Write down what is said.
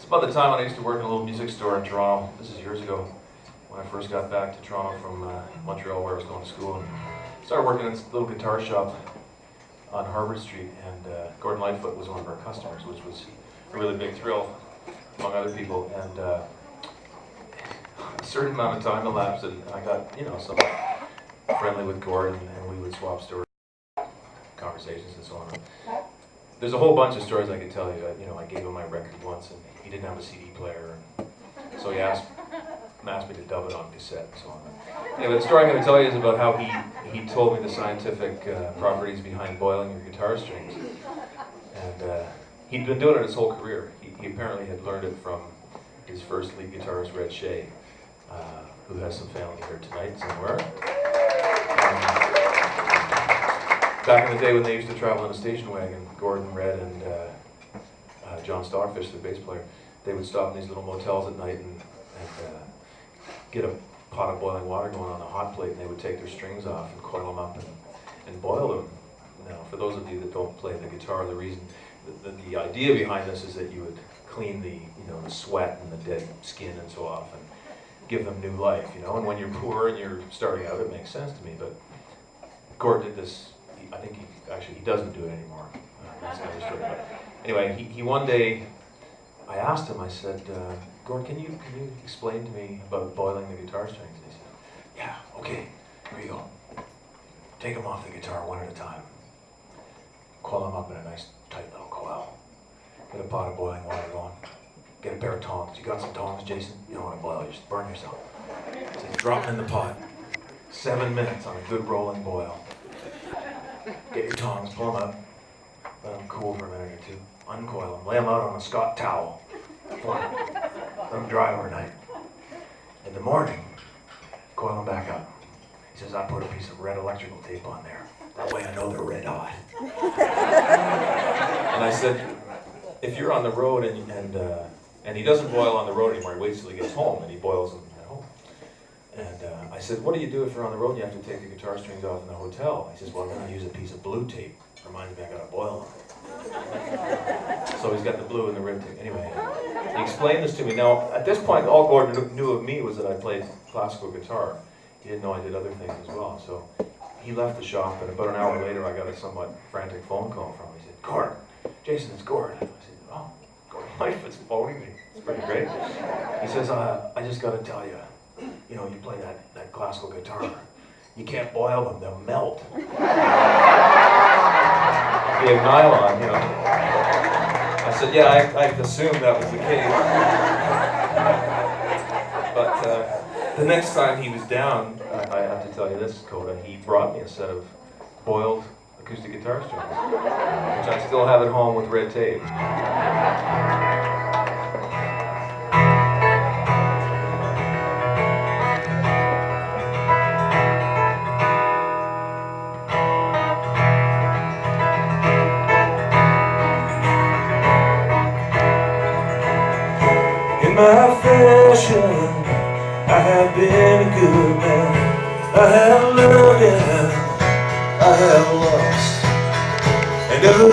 It's about the time when I used to work in a little music store in Toronto. This is years ago, when I first got back to Toronto from Montreal, where I was going to school, and started working in this little guitar shop on Harvard Street, and Gordon Lightfoot was one of our customers, which was a really big thrill, among other people. And a certain amount of time elapsed, and I got, some friendly with Gordon, and we would swap stories, conversations, and so on. There's a whole bunch of stories I could tell you. I gave him my record once, and he didn't have a CD player, so he asked me to dub it on cassette and so on. Anyway, the story I'm going to tell you is about how he told me the scientific properties behind boiling your guitar strings. And he'd been doing it his whole career. He apparently had learned it from his first lead guitarist, Red Shea, who has some family here tonight somewhere. Back in the day when they used to travel in a station wagon, Gordon, Red, and John Stockfish, the bass player, they would stop in these little motels at night and get a pot of boiling water going on a hot plate, and they would take their strings off and coil them up and boil them. Now, for those of you that don't play the guitar, the reason, the idea behind this is that you would clean the sweat and the dead skin and so off, and give them new life, And when you're poor and you're starting out, it makes sense to me. But Gordon did this. I think he doesn't do it anymore. That's another story. But anyway, he one day, I asked him. I said, Gordon, can you explain to me about boiling the guitar strings? And he said, yeah, okay, here you go. Take them off the guitar one at a time. Coil them up in a nice tight little coil. Get a pot of boiling water going. Get a pair of tongs. You got some tongs, Jason? You don't want to boil, you just burn yourself. So you drop them in the pot. 7 minutes on a good rolling boil. Get your tongs, pull them up, let them cool for a minute or two, uncoil them, lay them out on a Scott towel, let them dry overnight. In the morning, coil them back up. He says, I put a piece of red electrical tape on there. That way I know they're red hot. And I said, if you're on the road and he doesn't boil on the road anymore, he waits till he gets home and he boils them at home. And I said, what do you do if you're on the road and you have to take the guitar strings off in the hotel? He says, well, I'm going to use a piece of blue tape. Reminds me I got to boil them. So he's got the blue and the red tape. Anyway, he explained this to me. Now, at this point, all Gordon knew of me was that I played classical guitar. He didn't know I did other things as well. So he left the shop, and about an hour later, I got a somewhat frantic phone call from him. He said, Gordon, Jason, it's Gordon. I said, oh, Gordon Lightfoot's phoning me. It's pretty great. He says, I just got to tell you, you play that classical guitar. You can't boil them, they'll melt. Be of nylon, I said, yeah, I assumed that was the case. But the next time he was down, I have to tell you this, Coda, he brought me a set of boiled acoustic guitar strings, which I still have at home with red tape. In my fashion, I have been a good man. I have learned and I have lost, and never